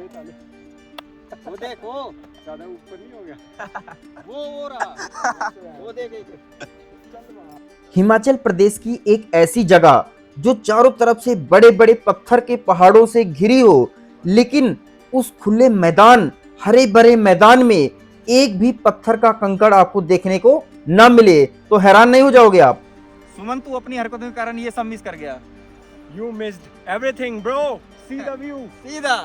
वो देखो ज्यादा ऊपर नहीं हो गया। वो रहा वो देख। हिमाचल प्रदेश की एक ऐसी जगह जो चारों तरफ से बड़े बड़े पत्थर के पहाड़ों से घिरी हो, लेकिन उस खुले मैदान, हरे भरे मैदान में एक भी पत्थर का कंकड़ आपको देखने को न मिले तो हैरान नहीं हो जाओगे आप। सुमन तू अपनी हरकतों के कारण ये सब मिस कर गया। You missed everything, bro. See the view. सीधा।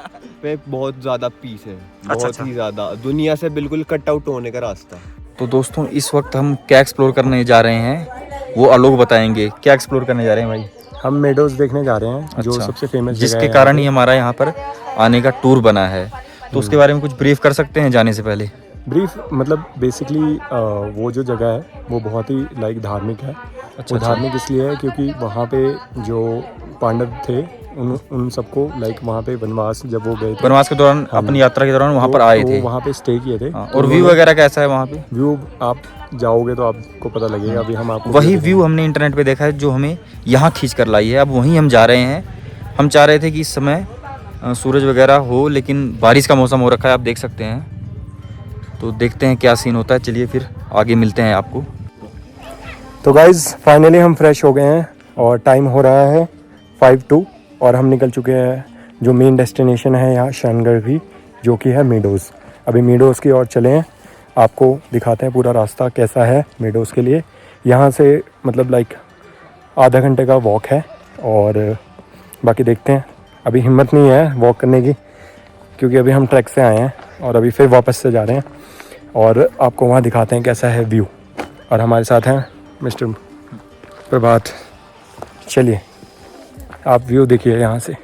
पे बहुत ज्यादा पीस है, बहुत ही ज्यादा, दुनिया से बिल्कुल कट आउट होने का रास्ता। तो दोस्तों इस वक्त हम क्या एक्सप्लोर करने जा रहे हैं वो आलोक बताएंगे। क्या एक्सप्लोर करने जा रहे हैं भाई? हम मेडोज देखने जा रहे हैं, जो सबसे फेमस जगह जिसके है कारण ही हमारा यहाँ पर आने का टूर बना है। तो उसके बारे में कुछ ब्रीफ कर सकते हैं जाने से पहले? ब्रीफ मतलब बेसिकली वो जो जगह है वो बहुत ही लाइक धार्मिक है। वो धार्मिक इसलिए है क्योंकि वहाँ पे जो पांडव थे उन सबको लाइक वहाँ पे वनवास जब वो गए थे, वनवास के दौरान अपनी यात्रा के दौरान वहाँ पर आए थे, वहाँ पे स्टे किए थे। और व्यू वगैरह कैसा है वहाँ पे? व्यू आप जाओगे तो आपको पता लगेगा। अभी हम आपको वही व्यू हमने इंटरनेट पे देखा है जो हमें यहाँ खींच कर लाई है। अब वहीं हम जा रहे हैं। हम चाह रहे थे कि इस समय सूरज वगैरह हो, लेकिन बारिश का मौसम हो रखा है, आप देख सकते हैं। तो देखते हैं क्या सीन होता है। चलिए फिर आगे मिलते हैं आपको। तो गाइज फाइनली हम फ्रेश हो गए हैं और टाइम हो रहा है 5:02 और हम निकल चुके हैं जो मेन डेस्टिनेशन है यहाँ शनगढ़ भी, जो कि है मीडोज़। अभी मीडोज़ की ओर चले हैं, आपको दिखाते हैं पूरा रास्ता कैसा है मीडोज़ के लिए। यहाँ से मतलब लाइक आधा घंटे का वॉक है और बाकी देखते हैं। अभी हिम्मत नहीं है वॉक करने की क्योंकि अभी हम ट्रैक से आए हैं और अभी फिर वापस से जा रहे हैं और आपको वहाँ दिखाते हैं कैसा है व्यू। और हमारे साथ हैं मिस्टर प्रभात। चलिए आप व्यू देखिए यहाँ से।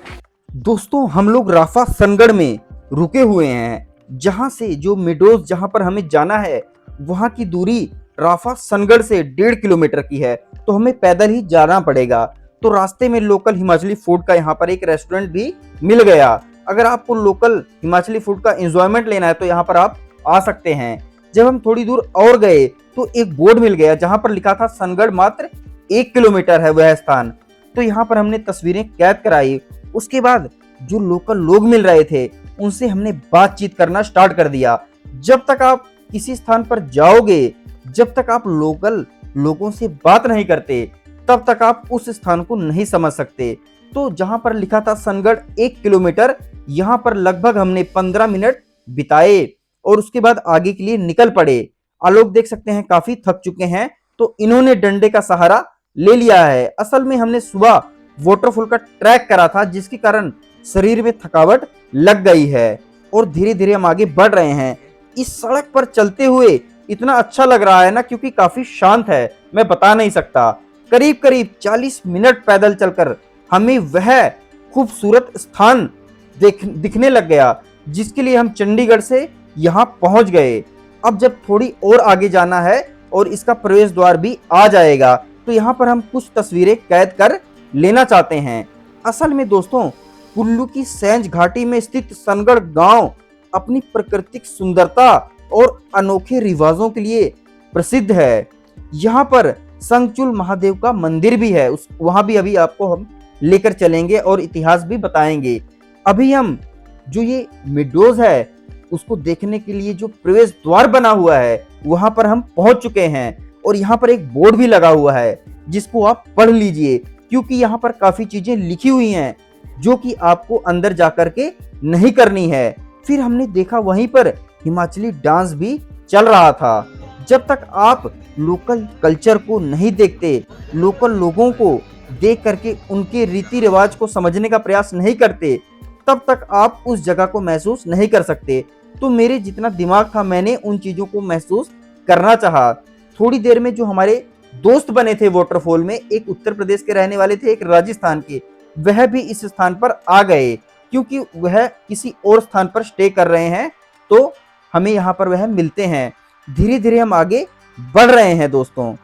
दोस्तों हम लोग राफा सनगढ़ में रुके हुए हैं, जहां से जो मेडोज जहां पर हमें जाना है वहां की दूरी राफा सनगढ़ से 1.5 किलोमीटर की है, तो हमें पैदल ही जाना पड़ेगा। तो रास्ते में लोकल हिमाचली फूड का यहाँ पर एक रेस्टोरेंट भी मिल गया। अगर आपको लोकल हिमाचली फूड का एंजॉयमेंट लेना है तो यहाँ पर आप आ सकते हैं। जब हम थोड़ी दूर और गए तो एक बोर्ड मिल गया जहां पर लिखा था सनगढ़ मात्र 1 किलोमीटर है वह स्थान। तो यहाँ पर हमने तस्वीरें कैद कराई। उसके बाद जो लोकल लोग मिल रहे थे उनसे हमने बातचीत करना स्टार्ट कर दिया। जब तक आप किसी स्थान पर जाओगे, जब तक आप लोकल लोगों से बात नहीं करते, तब तक आप उस स्थान को नहीं समझ सकते। तो जहां पर लिखा था सनगढ़ 1 किलोमीटर, यहाँ पर लगभग हमने 15 मिनट बिताए और उसके बाद आगे के लिए निकल पड़े। आलोक देख सकते हैं काफी थक चुके हैं, तो इन्होंने डंडे का सहारा ले लिया है। असल में हमने सुबह वाटरफॉल का ट्रैक करा था, जिसके कारण शरीर में थकावट लग गई है और धीरे धीरे हम आगे बढ़ रहे हैं। इस सड़क पर चलते हुए इतना अच्छा लग रहा है ना, क्योंकि काफी शांत है, मैं बता नहीं सकता। करीब करीब 40 मिनट पैदल चलकर हमें वह खूबसूरत स्थान दिखने लग गया, जिसके लिए हम चंडीगढ़ से यहाँ पहुंच गए। अब जब थोड़ी और आगे जाना है और इसका प्रवेश द्वार भी आ जाएगा, तो यहाँ पर हम कुछ तस्वीरें कैद कर लेना चाहते हैं। असल में दोस्तों कुल्लू की सैंज घाटी में स्थित सनगढ़ गांव अपनी प्राकृतिक सुंदरता और अनोखे रिवाजों के लिए प्रसिद्ध है। यहाँ पर संगचुल महादेव का मंदिर भी है, वहां भी अभी आपको हम लेकर चलेंगे और इतिहास भी बताएंगे। अभी हम जो ये मेडोज है उसको देखने के लिए जो प्रवेश द्वार बना हुआ है वहां पर हम पहुंच चुके हैं और यहाँ पर एक बोर्ड भी लगा हुआ है जिसको आप पढ़ लीजिए, क्योंकि यहाँ पर काफी चीजें लिखी हुई हैं जो कि आपको अंदर जाकर के नहीं करनी है। फिर हमने देखा वहीं पर हिमाचली डांस भी चल रहा था। जब तक आप लोकल कल्चर को नहीं देखते, लोकल लोगों को देख करके उनके रीति रिवाज को समझने का प्रयास नहीं करते, तब तक आप उस जगह को महसूस नहीं कर सकते। तो मेरे जितना दिमाग था मैंने उन चीजों को महसूस करना चाहा। थोड़ी देर में जो हमारे दोस्त बने थे वाटरफॉल में, एक उत्तर प्रदेश के रहने वाले थे, एक राजस्थान के, वह भी इस स्थान पर आ गए क्योंकि वह किसी और स्थान पर स्टे कर रहे हैं, तो हमें यहाँ पर वह मिलते हैं। धीरे धीरे हम आगे बढ़ रहे हैं दोस्तों।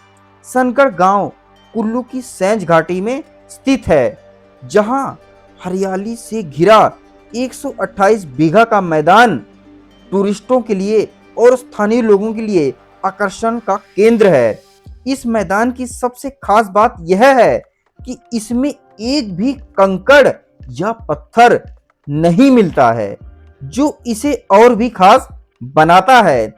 सनगढ़ गांव कुल्लू की सैंज घाटी में स्थित है, जहां हरियाली से घिरा 128 बीघा का मैदान टूरिस्टों के लिए और स्थानीय लोगों के लिए आकर्षण का केंद्र है। इस मैदान की सबसे खास बात यह है कि इसमें एक भी कंकड़ या पत्थर नहीं मिलता है। जो इसे और भी खास बनाता है।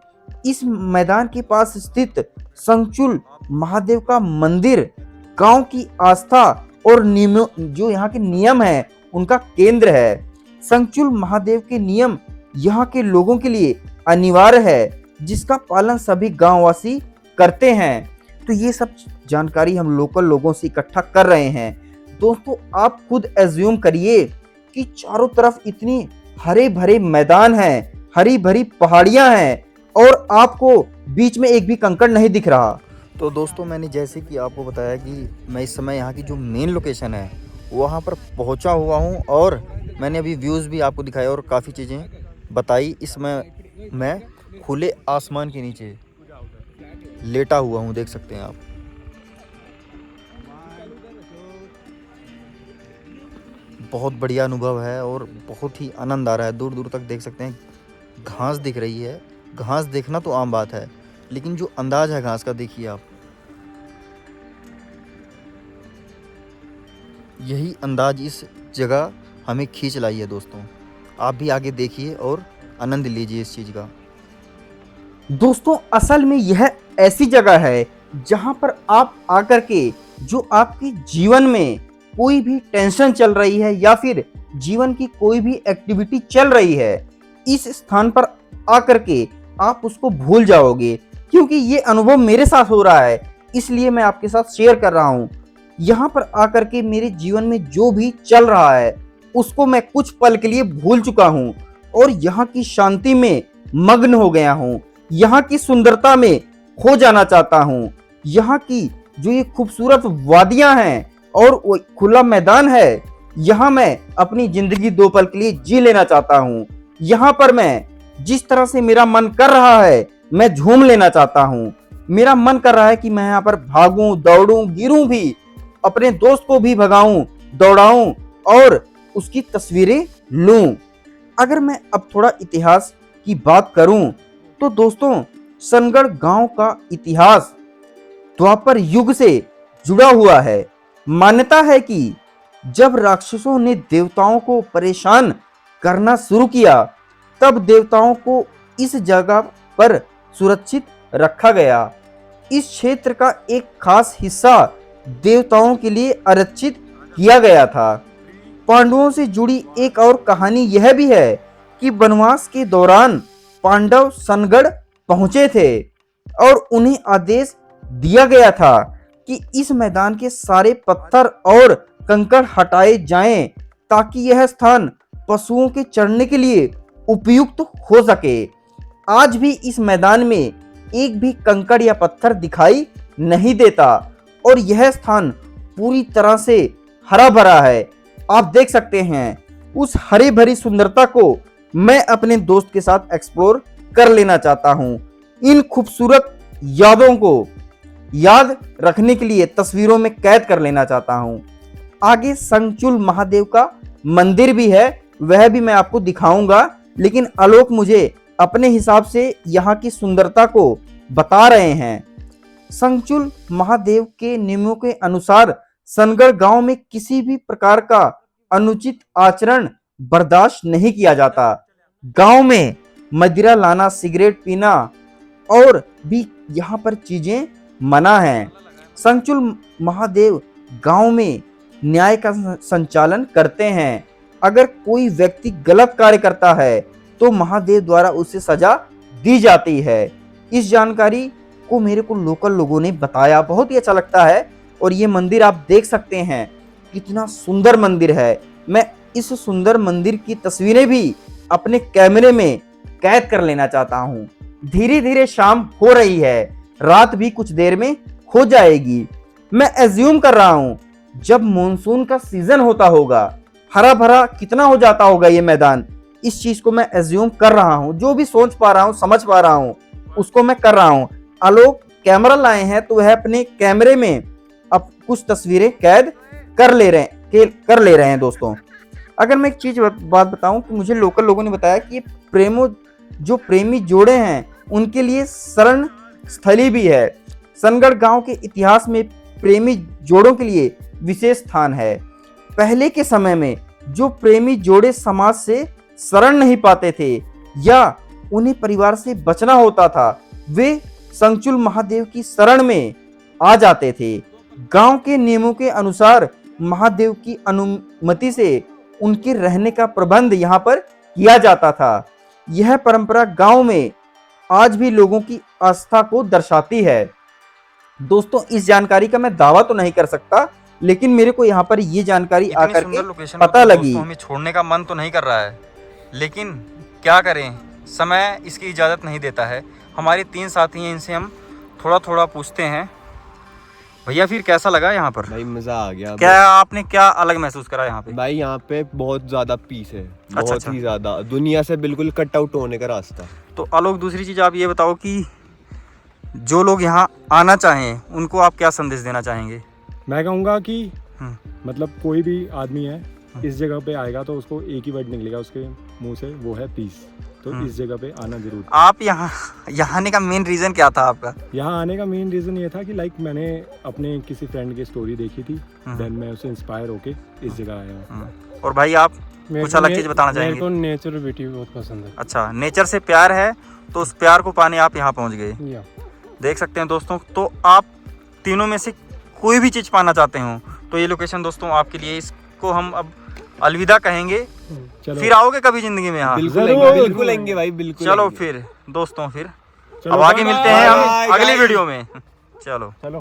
इस मैदान के पास स्थित संचुल महादेव का मंदिर गांव की आस्था और नियमों, जो यहाँ के नियम है, उनका केंद्र है। संचुल महादेव के नियम यहाँ के लोगों के लिए अनिवार्य है, जिसका पालन सभी गांववासी करते हैं। तो ये सब जानकारी हम लोकल लोगों से इकट्ठा कर रहे हैं। दोस्तों, आप खुद एज्यूम करिए कि चारों तरफ इतनी हरे भरे मैदान हैं, हरी भरी पहाड़ियां हैं और आपको बीच में एक भी कंकड़ नहीं दिख रहा। तो दोस्तों, मैंने जैसे कि आपको बताया कि मैं इस समय यहाँ की जो मेन लोकेशन है वहाँ पर पहुँचा हुआ हूँ और मैंने अभी व्यूज़ भी आपको दिखाया और काफ़ी चीज़ें बताई। इस समय मैं खुले आसमान के नीचे लेटा हुआ हूँ, देख सकते हैं आप। बहुत बढ़िया अनुभव है और बहुत ही आनंद आ रहा है। दूर दूर तक देख सकते हैं घास दिख रही है। घास देखना तो आम बात है, लेकिन जो अंदाज है घास का, देखिए आप। यही अंदाज इस जगह हमें खींच लाई है दोस्तों। आप भी आगे देखिए और आनंद लीजिए इस चीज़ का। दोस्तों, असल में यह ऐसी जगह है जहां पर आप आकर के जो आपके जीवन में कोई भी टेंशन चल रही है या फिर जीवन की कोई भी एक्टिविटी चल रही है, इस स्थान पर आकर के आप उसको भूल जाओगे। क्योंकि ये अनुभव मेरे साथ हो रहा है, इसलिए मैं आपके साथ शेयर कर रहा हूँ। यहाँ पर आकर के मेरे जीवन में जो भी चल रहा है उसको मैं कुछ पल के लिए भूल चुका हूँ और यहाँ की शांति में मग्न हो गया हूँ। यहाँ की सुंदरता में खो जाना चाहता हूँ। यहाँ की जो ये खूबसूरत वादियां हैं और वो खुला मैदान है, यहाँ मैं अपनी जिंदगी 2 पल के लिए जी लेना चाहता हूँ। यहाँ पर मैं जिस तरह से मेरा मन कर रहा है मैं झूम लेना चाहता हूँ। मेरा मन कर रहा है कि मैं यहाँ पर भागूं, दौड़ूं, गिरूं भी, अपने दोस्त को भी भगाऊं, दौड़ाऊं और उसकी तस्वीरें लूं। अगर मैं अब थोड़ा इतिहास की बात करूं तो दोस्तों, सनगढ़ गांव का इतिहास द्वापर युग से जुड़ा हुआ है। मान्यता है कि जब राक्षसों ने देवताओं को परेशान करना शुरू किया, तब देवताओं को इस जगह पर सुरक्षित रखा गया। इस क्षेत्र का एक खास हिस्सा देवताओं के लिए आरक्षित किया गया था। पांडवों से जुड़ी एक और कहानी यह भी है कि वनवास के दौरान पांडव सनगढ़ पहुंचे थे और उन्हें आदेश दिया गया था कि इस मैदान के सारे पत्थर और कंकड़ हटाए जाएं ताकि यह स्थान पशुओं के चरने के लिए उपयुक्त हो सके। आज भी इस मैदान में एक भी कंकड़ या पत्थर दिखाई नहीं देता और यह स्थान पूरी तरह से हरा भरा है। आप देख सकते हैं उस हरी भरी सुंदरता को मैं अपने दोस्त के साथ एक्सप्लोर कर लेना चाहता हूँ। इन खूबसूरत यादों को याद रखने के लिए तस्वीरों में कैद कर लेना चाहता हूँ। आगे संचुल महादेव का मंदिर भी है, वह भी मैं आपको दिखाऊंगा, लेकिन आलोक मुझे अपने हिसाब से यहाँ की सुंदरता को बता रहे हैं। संचुल महादेव के नियमों के अनुसार सनगढ़ गांव में किसी भी प्रकार का अनुचित आचरण बर्दाश्त नहीं किया जाता। गांव में मदिरा लाना, सिगरेट पीना और भी यहाँ पर चीजें मना है। संचुल महादेव गांव में न्याय का संचालन करते हैं। अगर कोई व्यक्ति गलत कार्य करता है तो महादेव द्वारा उसे सजा दी जाती है। इस जानकारी को मेरे को लोकल लोगों ने बताया, बहुत ही अच्छा लगता है। और ये मंदिर आप देख सकते हैं कितना सुंदर मंदिर है। मैं इस सुंदर मंदिर की तस्वीरें भी अपने कैमरे में कैद कर लेना चाहता हूँ। धीरे धीरे शाम हो रही है, रात भी कुछ देर में हो जाएगी। मैं एज्यूम कर रहा हूँ जब मॉनसून का सीजन होता होगा, हरा भरा कितना हो जाता होगा ये मैदान। इस चीज को मैं एज्यूम कर रहा हूँ, जो भी सोच पा रहा हूँ, समझ पा रहा हूँ, उसको मैं कर रहा हूँ। आलोक कैमरा लाए हैं तो वह अपने कैमरे में अब कुछ तस्वीरें कैद कर ले रहे हैं दोस्तों। अगर मैं एक चीज बात बताऊं कि मुझे लोकल लोगों ने बताया कि जो प्रेमी जोड़े हैं उनके लिए शरण स्थली भी है। सनगढ़ गांव के इतिहास में प्रेमी जोड़ों के लिए विशेष स्थान है। पहले के समय में जो प्रेमी जोड़े समाज से शरण नहीं पाते थे या उन्हें परिवार से बचना होता था, वे संगचुल महादेव की शरण में आ जाते थे। गांव के नियमों के अनुसार महादेव की अनुमति से उनके रहने का प्रबंध यहाँ पर किया जाता था। यह परंपरा गांव में आज भी लोगों की आस्था को दर्शाती है। दोस्तों, इस जानकारी का मैं दावा तो नहीं कर सकता, लेकिन मेरे को यहाँ पर ये जानकारी आकर के पता लगी। हमें छोड़ने का मन तो नहीं कर रहा है, लेकिन क्या करें, समय इसकी इजाज़त नहीं देता है। हमारे 3 साथी हैं, इनसे हम थोड़ा थोड़ा पूछते हैं। भैया फिर कैसा लगा यहाँ पर? भाई मजा आ गया। क्या आपने क्या अलग महसूस करा यहाँ पे? भाई यहाँ पे बहुत ज्यादा पीस है, बहुत अच्छा। ही ज्यादा, दुनिया से बिल्कुल कट आउट होने का रास्ता। तो आलोक, दूसरी चीज़ आप ये बताओ कि जो लोग यहाँ आना चाहें उनको आप क्या संदेश देना चाहेंगे? मैं कहूँगा कि मतलब कोई भी आदमी है इस जगह पे आएगा तो उसको एक ही वर्ड निकलेगा उसके मुंह से, वो है पीस। तो इस जगह पे आना जरूर। आप यहाँ आने का मेन रीज़न क्या था आपका? यहाँ आने का मेन रीज़न ये था कि लाइक मैंने अपने किसी फ्रेंड की स्टोरी देखी थी, देन मैं उससे इंस्पायर होके इस जगह आया हूँ। और भाई आप कुछ अलग चीज़ बताना चाहेंगे? मेरे को नेचर ब्यूटी बहुत पसंद है। अच्छा, नेचर से प्यार है, तो उस प्यार को पाने आप यहाँ पहुँच गए। या देख सकते हैं दोस्तों, तो आप तीनों में से कोई भी चीज़ पाना चाहते हो तो ये लोकेशन दोस्तों आपके लिए। इसको हम अब अलविदा कहेंगे। चलो, फिर आओगे कभी जिंदगी में यहाँ? बिल्कुल आएंगे भाई, बिल्कुल। चलो आएंगे। फिर दोस्तों, फिर चलो, अब आगे मिलते हैं हम बाय, अगली बाय। वीडियो में। चलो।